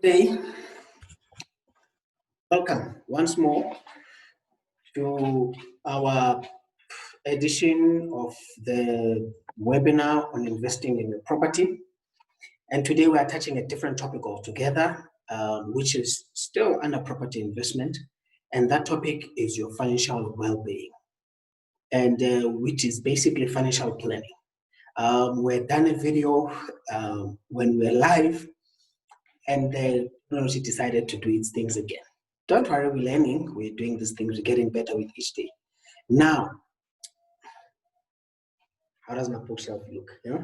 Today, welcome once more to our edition of the webinar on investing in your property. And today we are touching a different topic altogether, which is still under property investment. And that topic is your financial well-being, and which is basically financial planning. We done a video when we were live, and the technology decided to do its things again. Don't worry, we're learning, we're doing these things, we're getting better with each day. Now, how does my bookshelf look? Yeah?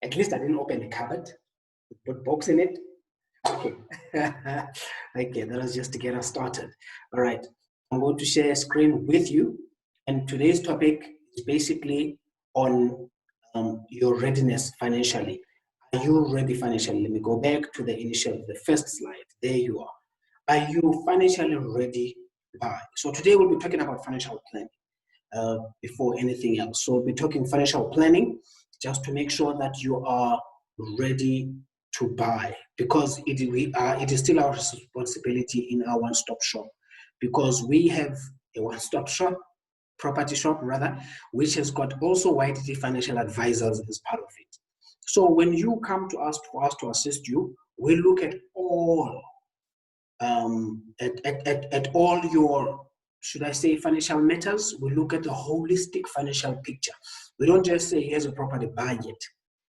At least I didn't open the cupboard, put books in it. Okay. Okay, that was just to get us started. All right, I'm going to share a screen with you, and today's topic is basically on your readiness financially. Are you ready financially? Let me go back to the first slide. There you are. Are you financially ready to buy? So today we'll be talking about financial planning before anything else. So we'll be talking financial planning just to make sure that you are ready to buy, because it is still our responsibility in our one-stop shop, because we have a one-stop shop, property shop rather, which has got also YTT financial advisors as part of it. So when you come to us for us to assist you, we look at all at all your, should I say, financial matters. We look at the holistic financial picture. We don't just say here's a property, buy it.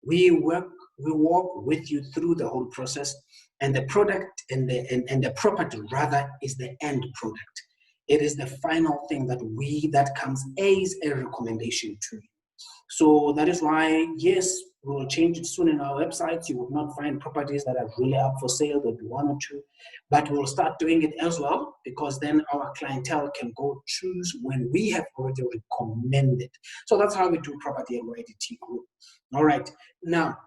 We walk with you through the whole process, and the product and the property rather is the end product. It is the final thing that comes as a recommendation to you. So that is why, yes, we will change it soon in our websites. You will not find properties that are really up for sale. There'll be one or two, but we'll start doing it as well, because then our clientele can go choose when we have already recommended. So that's how we do property at YDT Group. All right, now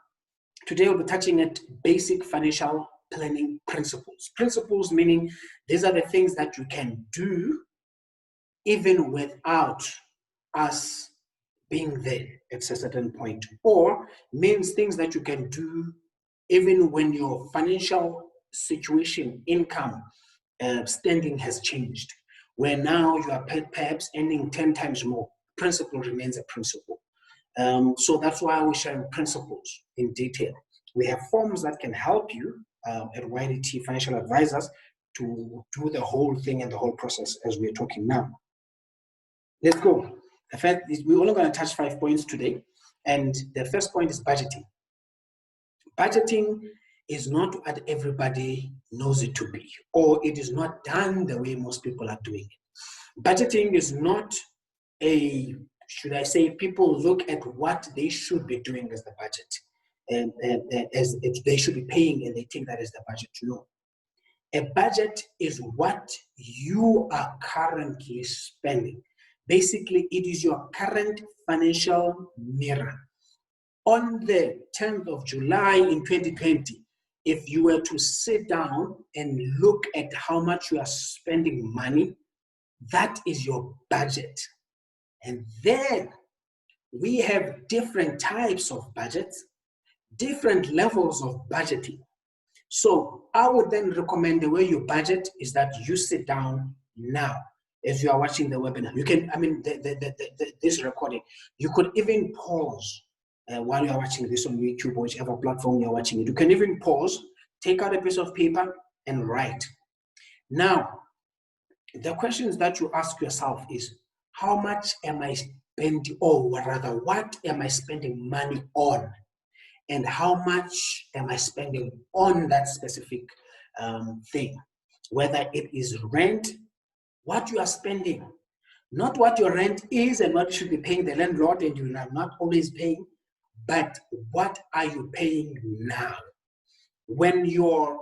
today we'll be touching at basic financial planning principles. Principles meaning these are the things that you can do even without us being there at a certain point, or means things that you can do even when your financial situation, income, standing has changed, where now you are perhaps earning 10 times more. Principle remains a principle. So that's why we're sharing principles in detail. We have forms that can help you at YDT Financial Advisors to do the whole thing and the whole process as we're talking now. Let's go. The fact is, we're only going to touch 5 points today, and the first point is budgeting. Budgeting is not what everybody knows it to be, or it is not done the way most people are doing it. Budgeting is not a, should I say, people look at what they should be doing as the budget, and as they should be paying, and they think that is the budget. No. A budget is what you are currently spending. Basically, it is your current financial mirror. On the 10th of July in 2020, if you were to sit down and look at how much you are spending money, that is your budget. And then we have different types of budgets, different levels of budgeting. So I would then recommend the way you budget is that you sit down now. As you are watching the webinar, you can, this recording, you could even pause while you are watching this on YouTube or whichever platform you're watching it. You can even pause, take out a piece of paper and write. Now, the questions that you ask yourself is, how much am I spending, or rather, what am I spending money on? And how much am I spending on that specific thing? Whether it is rent, what you are spending, not what your rent is and what you should be paying the landlord and you are not always paying, but what are you paying now? When the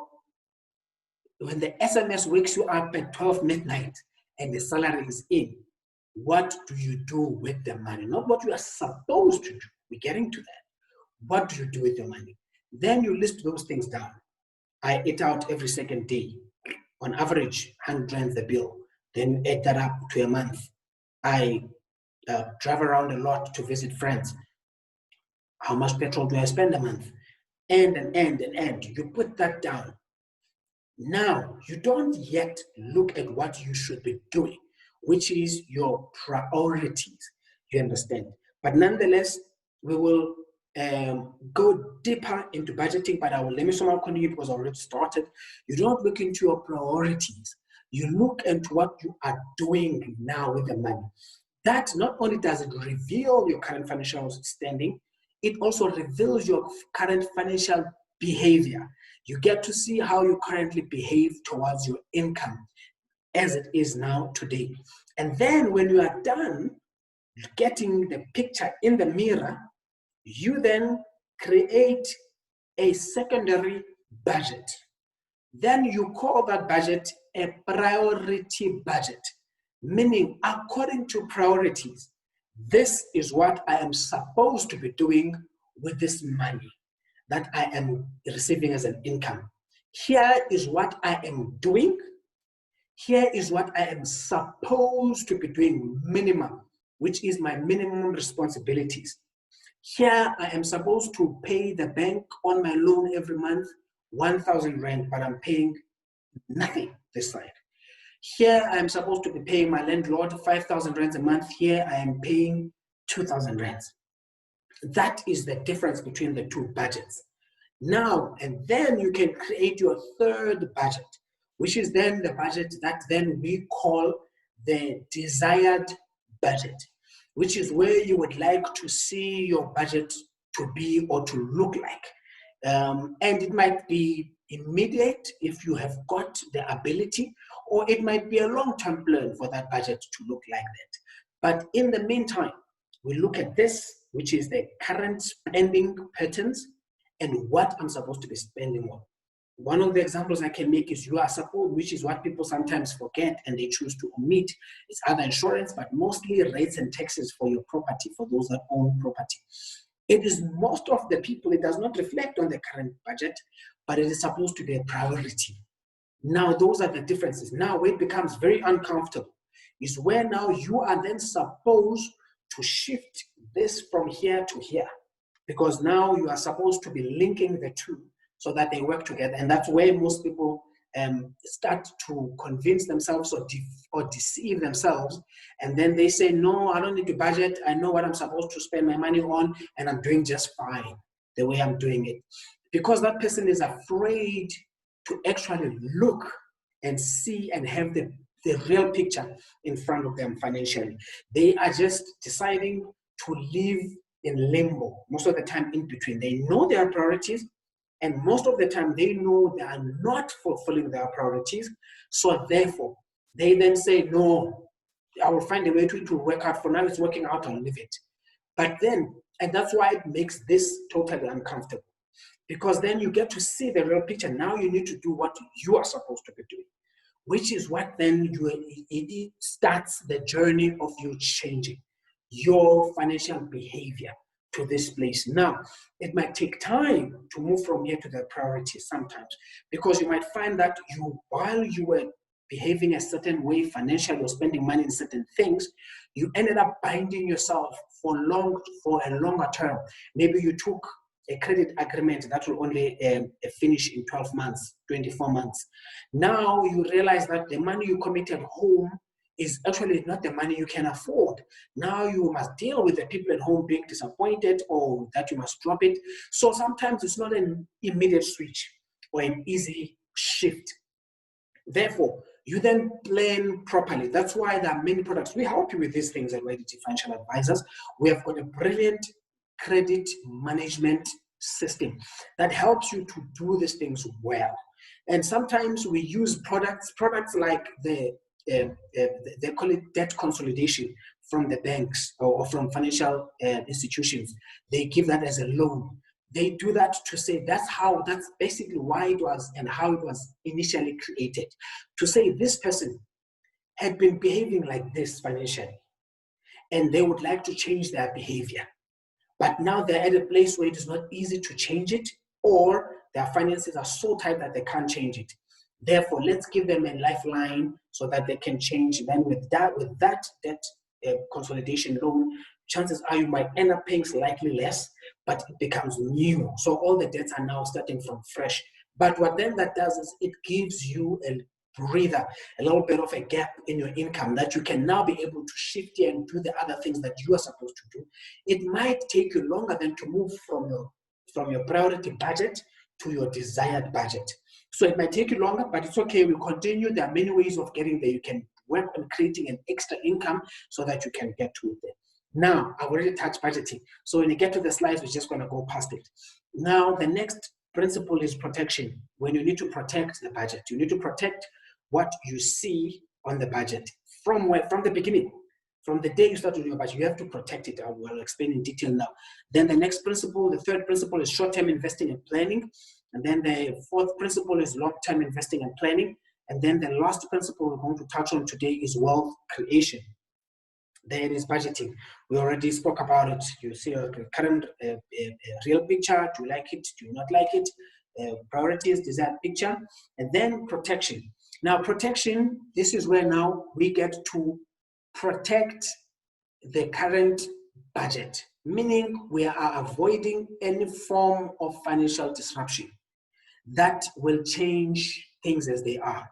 SMS wakes you up at 12 midnight and the salary is in, what do you do with the money? Not what you are supposed to do. We're getting to that. What do you do with your money? Then you list those things down. I eat out every second day. On average, 100 rand the bill. Then add that up to a month. I drive around a lot to visit friends. How much petrol do I spend a month? And. You put that down. Now, you don't yet look at what you should be doing, which is your priorities. You understand? But nonetheless, we will go deeper into budgeting, but I will let me somehow continue because I already started. You don't look into your priorities. You look into what you are doing now with the money. That not only does it reveal your current financial standing, it also reveals your current financial behavior. You get to see how you currently behave towards your income as it is now today. And then when you are done getting the picture in the mirror, you then create a secondary budget. Then you call that budget a priority budget, meaning according to priorities, this is what I am supposed to be doing with this money that I am receiving as an income. Here is what I am doing. Here is what I am supposed to be doing, minimum, which is my minimum responsibilities. Here I am supposed to pay the bank on my loan every month, 1,000 rand, but I'm paying nothing this side. Here I am supposed to be paying my landlord 5,000 rands a month. Here I am paying 2,000 rands. That is the difference between the two budgets. Now, and then you can create your third budget, which is then the budget that then we call the desired budget, which is where you would like to see your budget to be or to look like. And it might be immediate if you have got the ability, or it might be a long-term plan for that budget to look like that. But in the meantime, we look at this, which is the current spending patterns and what I'm supposed to be spending on. One of the examples I can make is you are supposed, which is what people sometimes forget and they choose to omit. It's other insurance, but mostly rates and taxes for your property, for those that own property. It is most of the people, it does not reflect on the current budget, but it is supposed to be a priority. Now, those are the differences. Now, where it becomes very uncomfortable is where now you are then supposed to shift this from here to here, because now you are supposed to be linking the two so that they work together. And that's where most people start to convince themselves or deceive themselves. And then they say, no, I don't need to budget. I know what I'm supposed to spend my money on, and I'm doing just fine the way I'm doing it. Because that person is afraid to actually look and see and have the real picture in front of them financially. They are just deciding to live in limbo most of the time in between. They know their priorities, and most of the time they know they are not fulfilling their priorities. So therefore, they then say, no, I will find a way to work out. For now, it's working out, I'll leave it. But then, and that's why it makes this totally uncomfortable. Because then you get to see the real picture. Now you need to do what you are supposed to be doing, which is what then it starts the journey of you changing your financial behavior to this place. Now, it might take time to move from here to the priorities sometimes, because you might find that while you were behaving a certain way financially or spending money in certain things, you ended up binding yourself for a longer term. Maybe you took a credit agreement that will only finish in 12 months, 24 months. Now you realize that the money you committed home is actually not the money you can afford. Now you must deal with the people at home being disappointed, or that you must drop it. So sometimes it's not an immediate switch or an easy shift. Therefore, you then plan properly. That's why there are many products. We help you with these things at Identity Financial Advisors. We have got a brilliant credit management system that helps you to do these things well. And sometimes we use products like they call it debt consolidation from the banks or from financial institutions. They give that as a loan. They do that to say that's basically why it was and how it was initially created. To say this person had been behaving like this financially, and they would like to change their behavior. But now they're at a place where it is not easy to change it, or their finances are so tight that they can't change it. Therefore, let's give them a lifeline so that they can change. Then with that debt consolidation loan, chances are you might end up paying slightly less, but it becomes new. So all the debts are now starting from fresh. But what then that does is it gives you a breather, a little bit of a gap in your income that you can now be able to shift here and do the other things that you are supposed to do. It might take you longer than to move from your priority budget to your desired budget. So it might take you longer, but it's okay. We continue. There are many ways of getting there. You can work on creating an extra income so that you can get to it there. Now, I've already touched budgeting. So when you get to the slides, we're just going to go past it. Now, the next principle is protection. When you need to protect the budget, you need to protect what you see on the budget from the beginning. From the day you start doing your budget, you have to protect it. I will explain in detail now. Then the next principle, the third principle is short-term investing and planning. And then the fourth principle is long-term investing and planning. And then the last principle we're going to touch on today is wealth creation. Then is budgeting. We already spoke about it. You see a current real picture. Do you like it? Do you not like it? Priorities, desired picture. And then protection. Now protection, this is where now we get to protect the current budget, meaning we are avoiding any form of financial disruption that will change things as they are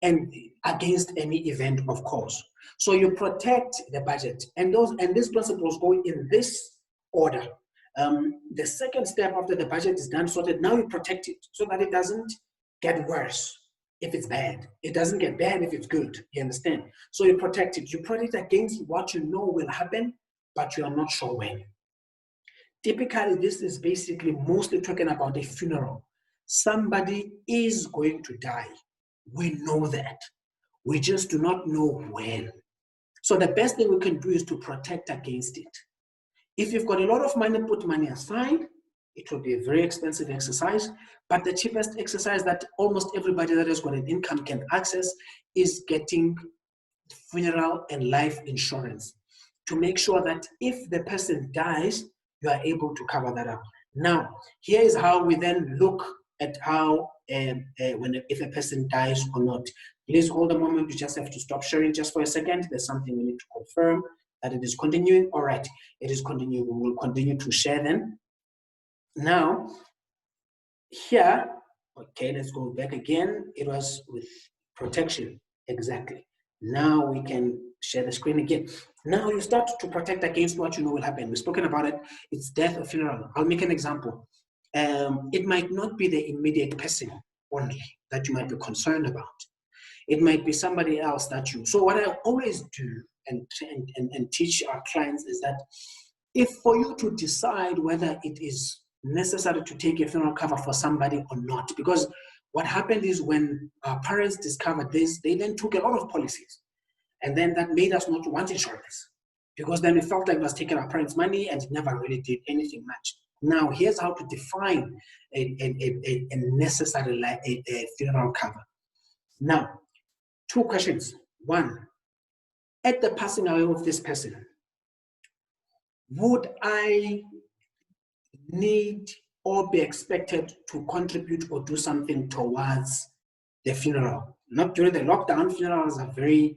and against any event, of course. So you protect the budget, and these principles go in this order. The second step after the budget is done, sorted, now you protect it so that it doesn't get worse if it's bad. It doesn't get bad if it's good, you understand? So you protect it. You protect it against what you know will happen, but you are not sure when. Typically, this is basically mostly talking about a funeral. Somebody is going to die. We know that. We just do not know when. So the best thing we can do is to protect against it. If you've got a lot of money, put money aside. It will be a very expensive exercise, but the cheapest exercise that almost everybody that has got an income can access is getting funeral and life insurance to make sure that if the person dies, you are able to cover that up. Now, here is how we then look at how if a person dies or not. Please hold a moment. You just have to stop sharing just for a second. There's something we need to confirm that it is continuing. All right, it is continuing. We will continue to share then. Now, here, okay, let's go back again. It was with protection, exactly. Now we can share the screen again. Now you start to protect against what you know will happen. We've spoken about it. It's death or funeral. I'll make an example. It might not be the immediate person only that you might be concerned about. It might be somebody else that you. So what I always do and teach our clients is that if for you to decide whether it is necessary to take a funeral cover for somebody or not, because what happened is when our parents discovered this, they then took a lot of policies, and then that made us not want insurance, because then we felt like it was taking our parents' money and it never really did anything much. Now here's how to define a necessary a funeral cover. Now, two questions. One, at the passing away of this person, would I need or be expected to contribute or do something towards the funeral? Not during the lockdown. Funerals are very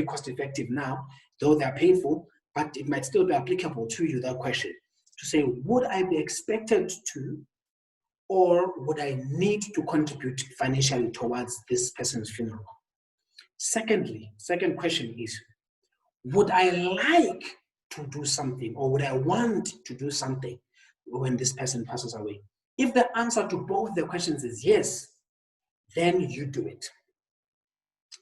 cost effective now, though they're painful, but it might still be applicable to you, that question, to say, would I be expected to, or would I need to contribute financially towards this person's funeral? Secondly, second question is, would I like to do something, or would I want to do something when this person passes away? If the answer to both the questions is yes, then you do it.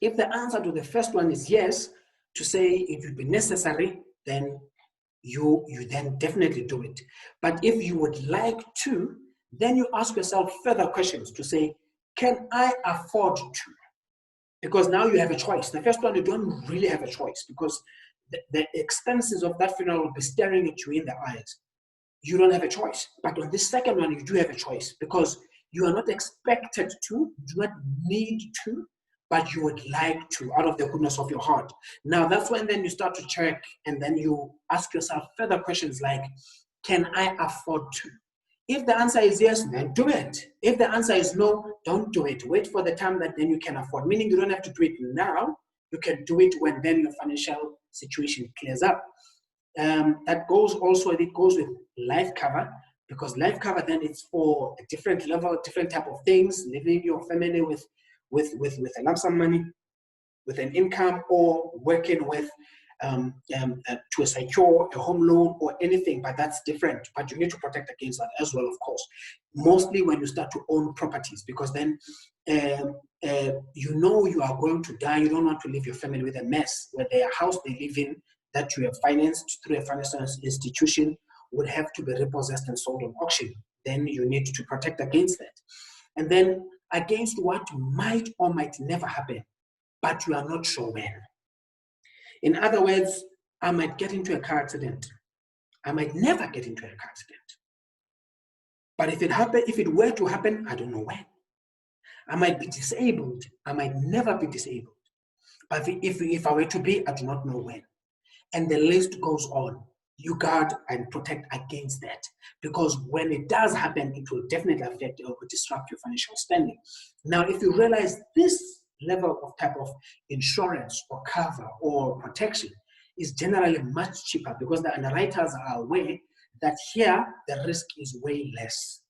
If the answer to the first one is yes, to say it would be necessary, then you then definitely do it. But if you would like to, then you ask yourself further questions to say, can I afford to? Because now you have a choice. The first one, you don't really have a choice, because the expenses of that funeral will be staring at you in the eyes. You don't have a choice. But on this second one, you do have a choice, because you are not expected to, do not need to, but you would like to, out of the goodness of your heart. Now, that's when then you start to check, and then you ask yourself further questions like, can I afford to? If the answer is yes, then do it. If the answer is no, don't do it. Wait for the time that then you can afford, meaning you don't have to do it now. You can do it when then your financial situation clears up. That goes also, it goes with life cover. Because life cover then it's for a different level, different type of things, leaving your family with a lump sum money, with an income, or working with to secure a home loan or anything, but that's different. But you need to protect against that as well, of course. Mostly when you start to own properties, because then you know you are going to die. You don't want to leave your family with a mess where their house they live in that you have financed through a financial institution would have to be repossessed and sold on auction. Then you need to protect against that. And then against what might or might never happen, but you are not sure when. In other words, I might get into a car accident. I might never get into a car accident. But if it were to happen, I don't know when. I might be disabled. I might never be disabled. But if I were to be, I do not know when. And the list goes on. You guard and protect against that. Because when it does happen, it will definitely affect or disrupt your financial standing. Now, if you realize this level of type of insurance or cover or protection is generally much cheaper, because the underwriters are aware that here the risk is way less,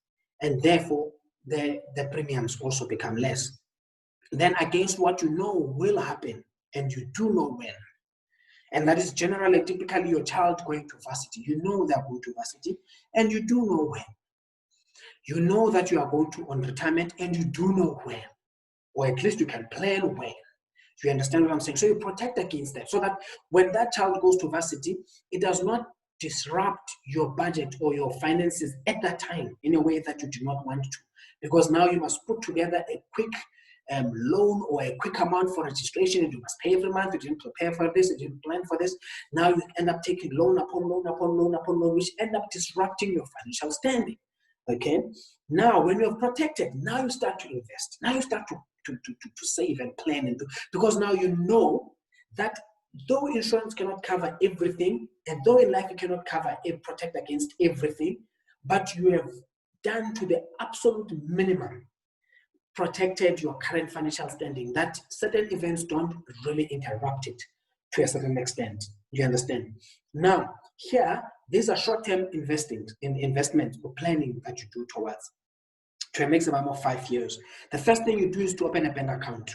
and therefore the premiums also become less. Then against what you know will happen and you do know when, and that is generally typically your child going to varsity. You know they're going to varsity and you do know when. You know that you are going to on retirement and you do know when, or at least you can plan when. You understand what I'm saying? So you protect against that, so that when that child goes to varsity, it does not disrupt your budget or your finances at that time in a way that you do not want to. Because now you must put together a quick loan or a quick amount for registration, and you must pay every month. You didn't prepare for this, you didn't plan for this. Now you end up taking loan upon loan upon loan upon loan, which end up disrupting your financial standing. Okay? Now, when you're protected, now you start to invest. Now you start to save and plan, and because now you know that though insurance cannot cover everything, and though in life it cannot protect against everything, but you have done to the absolute minimum protected your current financial standing, that certain events don't really interrupt it to a certain extent. You understand? Now, here, these are short-term investments or planning that you do towards to a maximum of 5 years. The first thing you do is to open a bank account.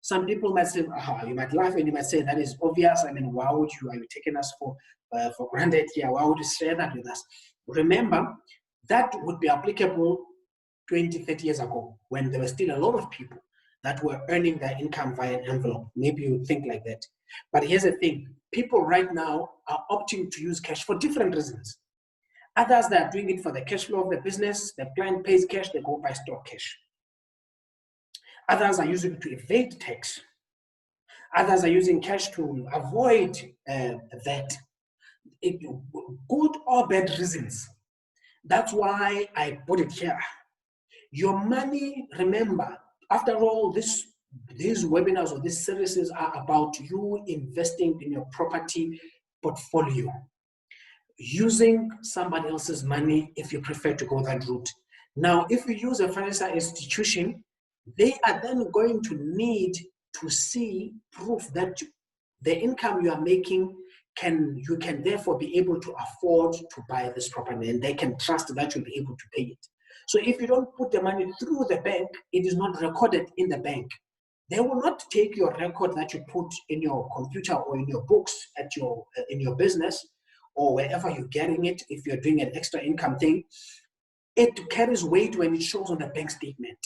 Some people might say, you might laugh and you might say, that is obvious. I mean, why would you, are you taking us for granted here? Why would you share that with us? Remember, that would be applicable 20, 30 years ago, when there were still a lot of people that were earning their income via an envelope. Maybe you think like that. But here's the thing. People right now are opting to use cash for different reasons. Others that are doing it for the cash flow of the business. The client pays cash, they go buy stock cash. Others are using it to evade tax. Others are using cash to avoid that. Good or bad reasons. That's why I put it here. Your money, remember, after all, these webinars or these series are about you investing in your property portfolio, using somebody else's money if you prefer to go that route. Now, if you use a financial institution, they are then going to need to see proof that the income you are making you can therefore be able to afford to buy this property, and they can trust that you'll be able to pay it. So if you don't put the money through the bank, it is not recorded in the bank. They will not take your record that you put in your computer or in your books in your business or wherever you're getting it. If you're doing an extra income thing, it carries weight when it shows on the bank statement,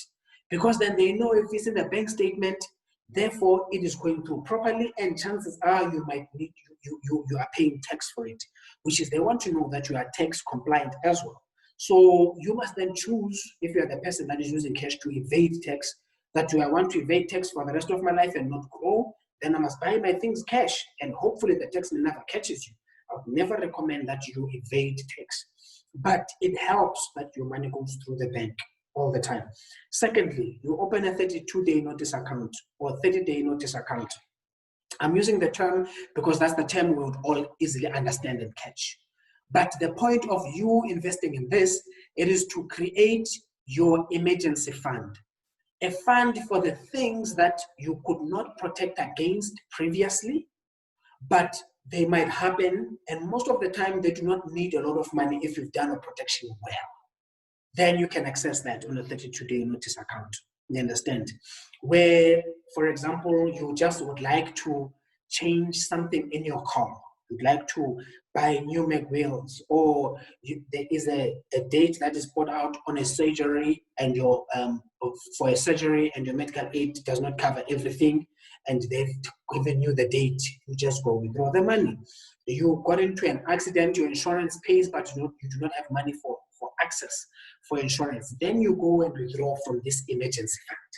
because then they know if it's in the bank statement, therefore it is going through properly, and chances are you might need you are paying tax for it, which is they want to know that you are tax compliant as well. So you must then choose, if you are the person that is using cash to evade tax, that I want to evade tax for the rest of my life and not grow, then I must buy my things cash, and hopefully the tax never catches you. I would never recommend that you evade tax, but it helps that your money goes through the bank all the time. Secondly, you open a 32-day notice account or 30-day notice account. I'm using the term because that's the term we would all easily understand and catch. But the point of you investing in this, it is to create your emergency fund. A fund for the things that you could not protect against previously, but they might happen, and most of the time they do not need a lot of money if you've done a protection well. then you can access that on a 32-day notice account. You understand? Where, for example, you just would like to change something in your car. You'd like to buy new mag wheels, or there is a date that is put out on a surgery, and your for a surgery, and your medical aid does not cover everything, and they've given you the date. You just go withdraw the money. You got into an accident, your insurance pays, but you do not have money for access for insurance. Then you go and withdraw from this emergency fund.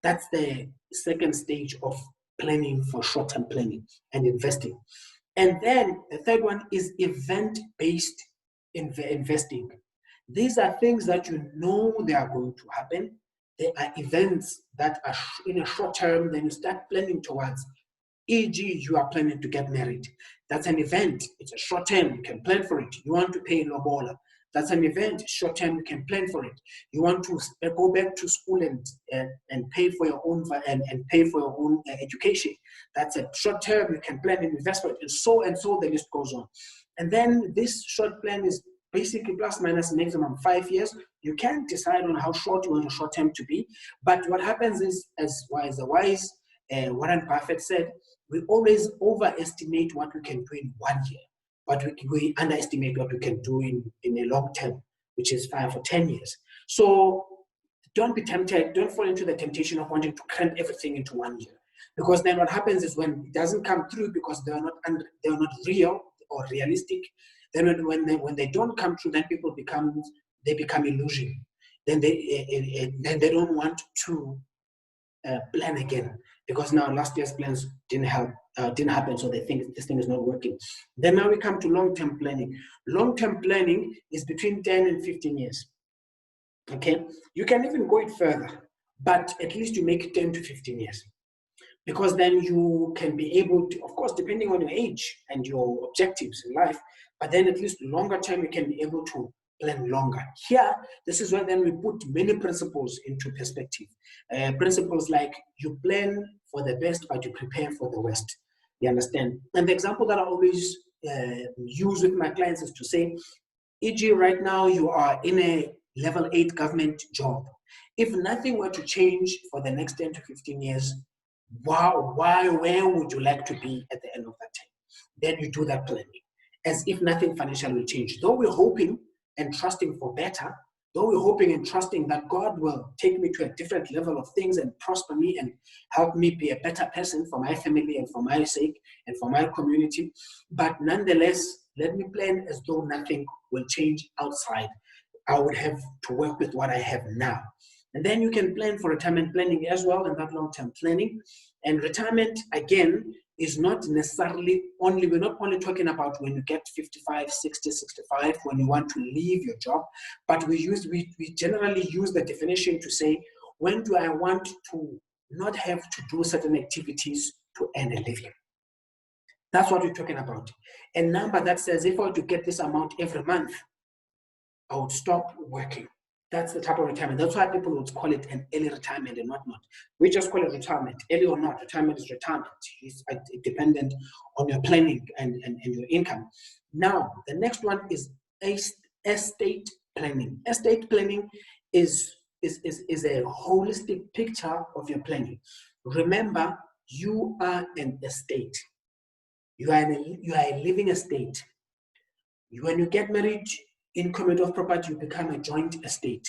That's the second stage of planning for short-term planning and investing. And then the third one is event-based investing. These are things that you know they are going to happen. They are events that are in a short term, then you start planning towards. E.g., you are planning to get married. That's an event. It's a short term. You can plan for it. You want to pay lobola. That's an event. Short term. You can plan for it. You want to go back to school and pay for your own education. That's a short term. You can plan and invest for it, and so the list goes on. And then this short plan is basically plus minus maximum 5 years. You can decide on how short you want your short term to be. But what happens is, as wise Warren Buffett said, we always overestimate what we can do in 1 year, but we underestimate what we can do in a long term, which is 5 or 10 years. So don't be tempted, don't fall into the temptation of wanting to cram everything into 1 year. Because then what happens is when it doesn't come through because they are not real or realistic, then when they don't come true, then people become illusion. Then they don't want to plan again, because now last year's plans didn't happen, so they think this thing is not working. Then now we come to long-term planning. Long-term planning is between 10 and 15 years. Okay, you can even go it further, but at least you make it 10 to 15 years, because then you can be able to, of course, depending on your age and your objectives in life, but then at least longer term you can be able to plan longer. Here, this is where then we put many principles into perspective. Principles like you plan for the best, but you prepare for the worst. You understand? And the example that I always use with my clients is to say, e.g., right now you are in a level 8 government job. If nothing were to change for the next 10 to 15 years, where would you like to be at the end of that time? Then you do that planning, as if nothing financial will change. Though we're hoping and trusting for better, though we're hoping and trusting that God will take me to a different level of things and prosper me and help me be a better person for my family and for my sake and for my community, but nonetheless, let me plan as though nothing will change outside. I would have to work with what I have now. And then you can plan for retirement planning as well, and that long-term planning. And retirement, again, is not necessarily only, we're not only talking about when you get 55, 60, 65, when you want to leave your job, but we generally use the definition to say, when do I want to not have to do certain activities to earn a living? That's what we're talking about. A number that says, if I were to get this amount every month, I would stop working. That's the type of retirement. That's why people would call it an early retirement and whatnot. We just call it retirement. Early or not, retirement is retirement. It's dependent on your planning and your income. Now, the next one is estate planning. Estate planning is a holistic picture of your planning. Remember, you are an estate. You are a living estate. When you get married, in common of property, you become a joint estate.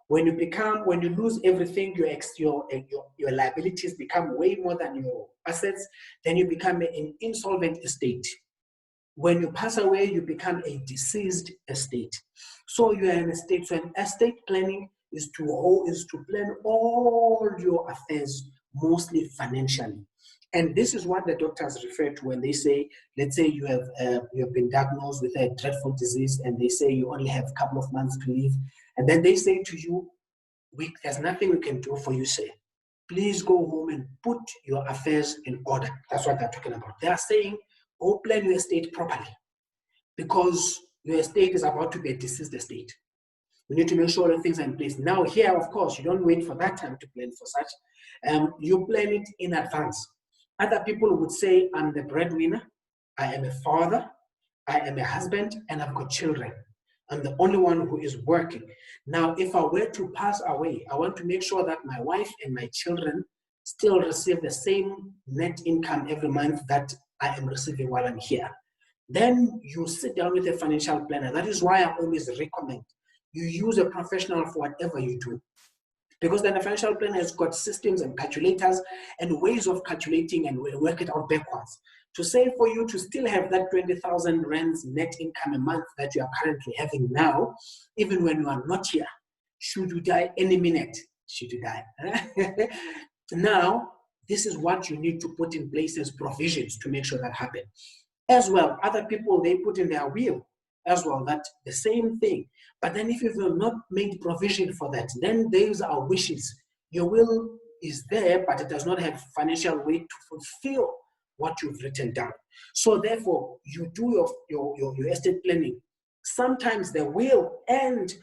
When you lose everything, your liabilities become way more than your assets, then you become an insolvent estate. When you pass away, you become a deceased estate. So you are an estate. So an estate planning is to plan all your affairs, mostly financially. And this is what the doctors refer to when they say, let's say you have been diagnosed with a dreadful disease, and they say you only have a couple of months to live. And then they say to you, there's nothing we can do for you, sir. Please go home and put your affairs in order. That's what they're talking about. They are saying, go plan your estate properly, because your estate is about to be a deceased estate. You need to make sure that things are in place. Now here, of course, you don't wait for that time to plan for such. You plan it in advance. Other people would say, I'm the breadwinner, I am a father, I am a husband, and I've got children. I'm the only one who is working. Now, if I were to pass away, I want to make sure that my wife and my children still receive the same net income every month that I am receiving while I'm here. Then you sit down with a financial planner. That is why I always recommend you use a professional for whatever you do. Because then a financial planner has got systems and calculators and ways of calculating and work it out backwards. To say for you to still have that 20,000 rands net income a month that you are currently having now, even when you are not here, should you die any minute, should you die. Now, this is what you need to put in place as provisions to make sure that happens. As well, other people, they put in their will as well, that the same thing. But then if you have not made provision for that, then those are wishes. Your will is there, but it does not have financial weight to fulfill what you've written down. So therefore, you do your estate planning. Sometimes the will and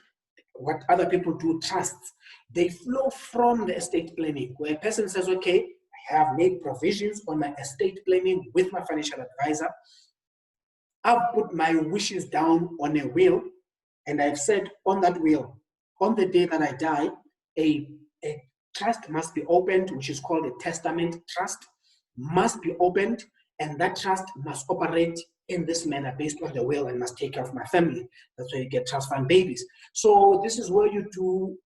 what other people do, trusts, they flow from the estate planning, where a person says, okay, I have made provisions on my estate planning with my financial advisor. I've put my wishes down on a will, and I've said on that will, on the day that I die, a trust must be opened, which is called a testament trust, must be opened, and that trust must operate in this manner based on the will and must take care of my family. That's why you get trust fund babies. So this is where you do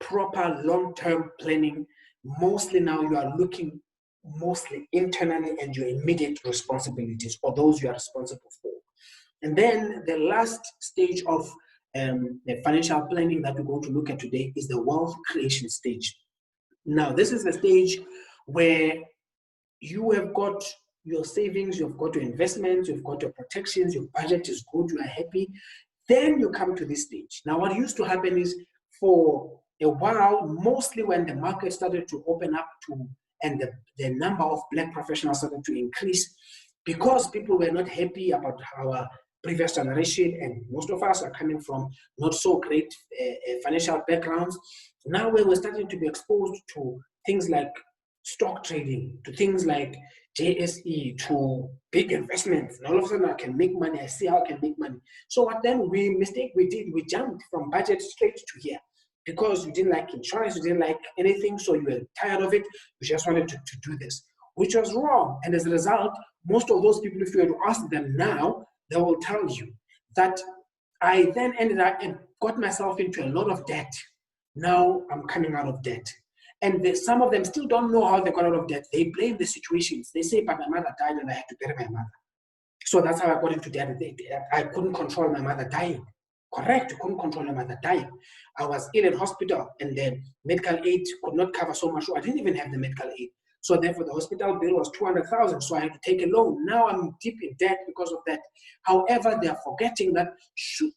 proper long-term planning. Mostly now you are looking mostly internally and your immediate responsibilities or those you are responsible for. And then the last stage of the financial planning that we're going to look at today is the wealth creation stage. Now, this is the stage where you have got your savings, you've got your investments, you've got your protections, your budget is good, you are happy. Then you come to this stage. Now, what used to happen is for a while, mostly when the market started to open up to and the number of Black professionals started to increase, because people were not happy about our previous generation, and most of us are coming from not so great financial backgrounds. Now we were starting to be exposed to things like stock trading, to things like JSE, to big investments. And all of a sudden I can make money, I see how I can make money. So what then we did, we jumped from budget straight to here. Because you didn't like insurance, you didn't like anything, so you were tired of it, you just wanted to do this, which was wrong. And as a result, most of those people, if you were to ask them now, they will tell you that I then ended up and got myself into a lot of debt. Now I'm coming out of debt. And some of them still don't know how they got out of debt. They blame the situations. They say, but my mother died and I had to bury my mother. So that's how I got into debt. I couldn't control my mother dying. Correct, you couldn't control your mother dying. I was in a hospital and the medical aid could not cover so much. I didn't even have the medical aid. So therefore the hospital bill was 200,000. So I had to take a loan. Now I'm deep in debt because of that. However, they are forgetting that should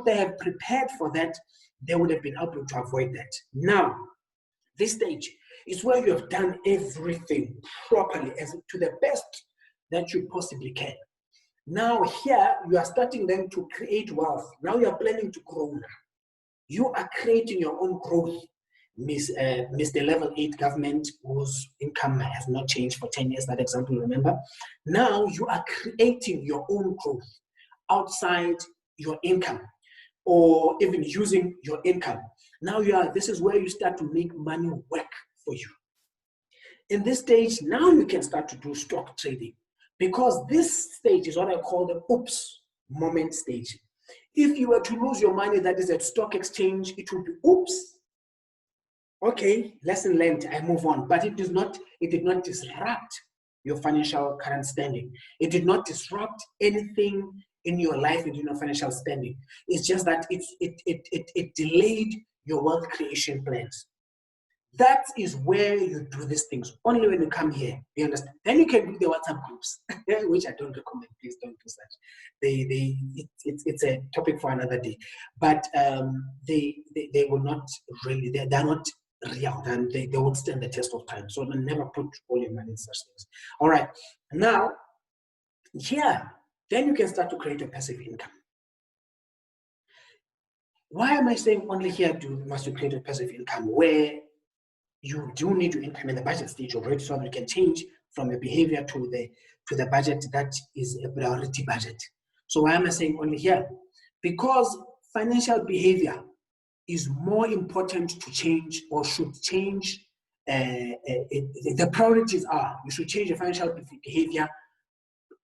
they have prepared for that, they would have been able to avoid that. Now, this stage is where you have done everything properly as to the best that you possibly can. Now here, you are starting then to create wealth. Now you are planning to grow now. You are creating your own growth. Mr. Level 8 government whose income has not changed for 10 years, that example, remember? Now you are creating your own growth outside your income or even using your income. Now this is where you start to make money work for you. In this stage, now you can start to do stock trading. Because this stage is what I call the oops moment stage. If you were to lose your money that is at stock exchange, it would be oops. Okay, lesson learned, I move on. But it did not disrupt your financial current standing. It did not disrupt anything in your life in your financial standing. It's just that it delayed your wealth creation plans. That is where you do these things. Only when you come here, you understand. Then you can do the WhatsApp groups, which I don't recommend. Please don't do such. It's a topic for another day. But they will not really. They're not real, and they won't stand the test of time. So never put all your money in such things. All right. Now, then you can start to create a passive income. Why am I saying only here must you create a passive income where you do need to income in the budget stage already, so that you can change from your behavior to the budget that is a priority budget. So why am I saying only here? Because financial behavior is more important to change, or should change. The priorities are, you should change your financial behavior.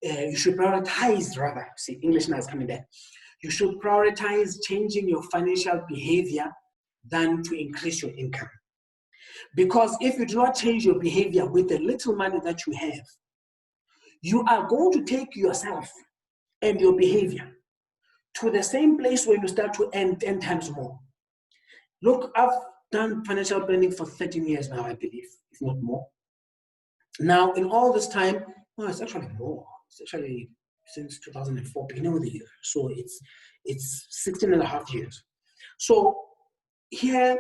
You should prioritize, rather, see, English now is coming there. You should prioritize changing your financial behavior than to increase your income. Because if you do not change your behavior with the little money that you have, you are going to take yourself and your behavior to the same place where you start to earn 10 times more. Look, I've done financial planning for 13 years now, I believe, if not more. Now, in all this time, no, it's actually more. It's actually since 2004, beginning of the year. So it's 16 and a half years. So here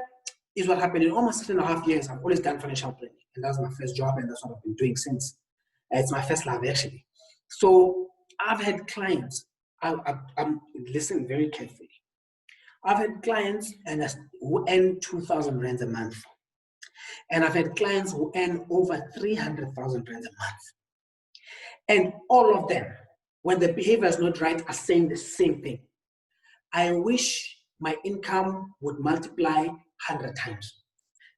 is what happened. In almost 16 and a half years, I've always done financial planning. And that's my first job, and that's what I've been doing since. It's my first love, actually. So I've had clients. I'm listening very carefully. I've had clients who earn 2,000 rands a month. And I've had clients who earn over 300,000 rands a month. And all of them, when the behavior is not right, are saying the same thing. I wish my income would multiply 100 times.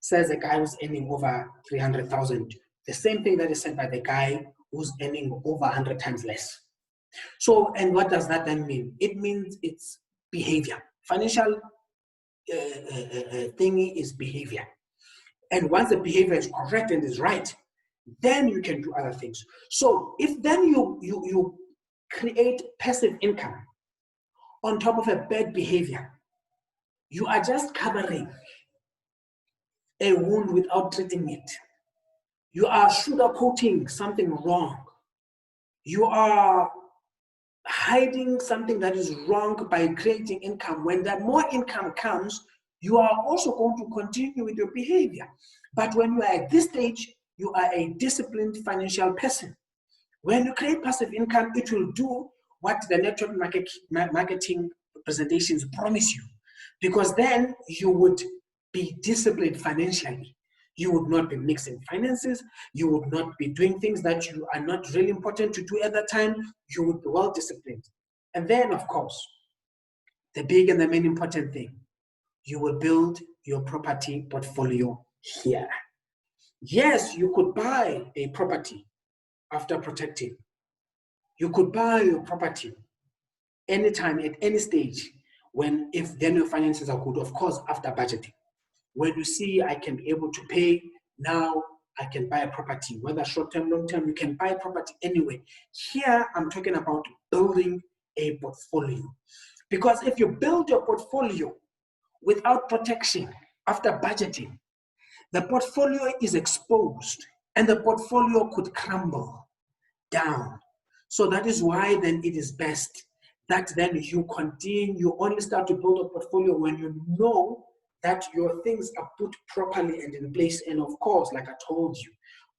Says the guy who's earning over 300,000. The same thing that is said by the guy who's earning over 100 times less. So, and what does that then mean? It means it's behavior. Financial thingy is behavior. And once the behavior is correct and is right, then you can do other things. So if then you create passive income on top of a bad behavior, you are just covering a wound without treating it. You are sugarcoating something wrong. You are hiding something that is wrong by creating income. When that more income comes, you are also going to continue with your behavior. But when you are at this stage, you are a disciplined financial person. When you create passive income, it will do what the network marketing presentations promise you. Because then you would be disciplined financially. You would not be mixing finances. You would not be doing things that you are not really important to do at that time. You would be well disciplined. And then, of course, the big and the main important thing, you will build your property portfolio here. Yes, you could buy a property after protecting. You could buy your property anytime, at any stage, if then your finances are good, of course, after budgeting. When you see I can be able to pay, now I can buy a property, whether short-term, long-term, you can buy property anyway. Here, I'm talking about building a portfolio. Because if you build your portfolio without protection after budgeting, the portfolio is exposed and the portfolio could crumble down. So that is why then it is best that then you only start to build a portfolio when you know that your things are put properly and in place. And of course, like I told you,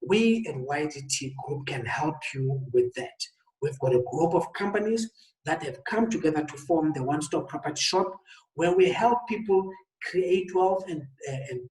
we at YDT Group can help you with that. We've got a group of companies that have come together to form the One-Stop Property Shop, where we help people create wealth and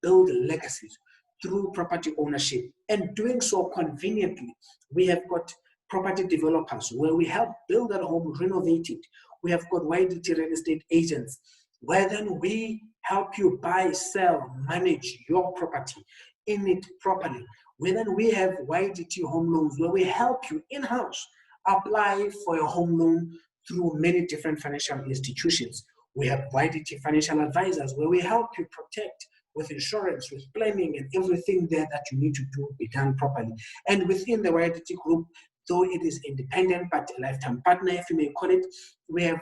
build legacies through property ownership, and doing so conveniently. We have got property developers where we help build that home, renovate it. We have got YDT real estate agents where then we help you buy, sell, manage your property in it properly. We have YDT home loans where we help you in-house apply for a home loan through many different financial institutions. We have YDT financial advisors where we help you protect with insurance, with planning, and everything there that you need to do be done properly. And within the YDT group, though it is independent but a lifetime partner, if you may call it, we have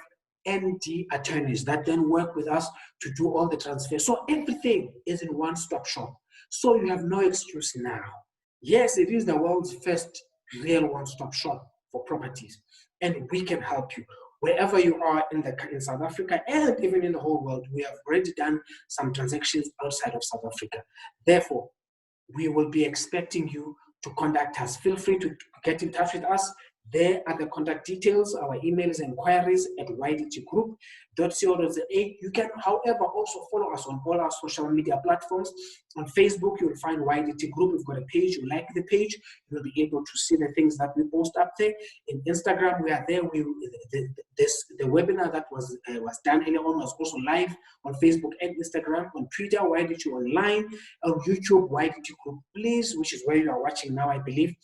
ND attorneys that then work with us to do all the transfers. So everything is in one-stop shop. So you have no excuse now. Yes, it is the world's first real one-stop shop for properties, and we can help you. Wherever you are in South Africa and even in the whole world, we have already done some transactions outside of South Africa. Therefore, we will be expecting you to contact us. Feel free to get in touch with us There are the contact details. Our email is inquiries@ydtgroup.co.za. You can, however, also follow us on all our social media platforms. On Facebook, you'll find YDT Group. We've got a page. You like the page, you'll be able to see the things that we post up there. In Instagram, we are there. The webinar that was done earlier on was also live on Facebook and Instagram. On Twitter, YDT Online. On YouTube, YDT Group, please, which is where you are watching now, I believe.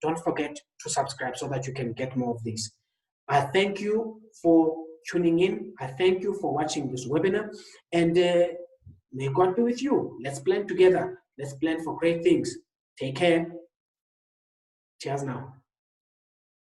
Don't forget to subscribe so that you can get more of these. I thank you for tuning in. I thank you for watching this webinar. And may God be with you. Let's plan together. Let's plan for great things. Take care. Cheers now.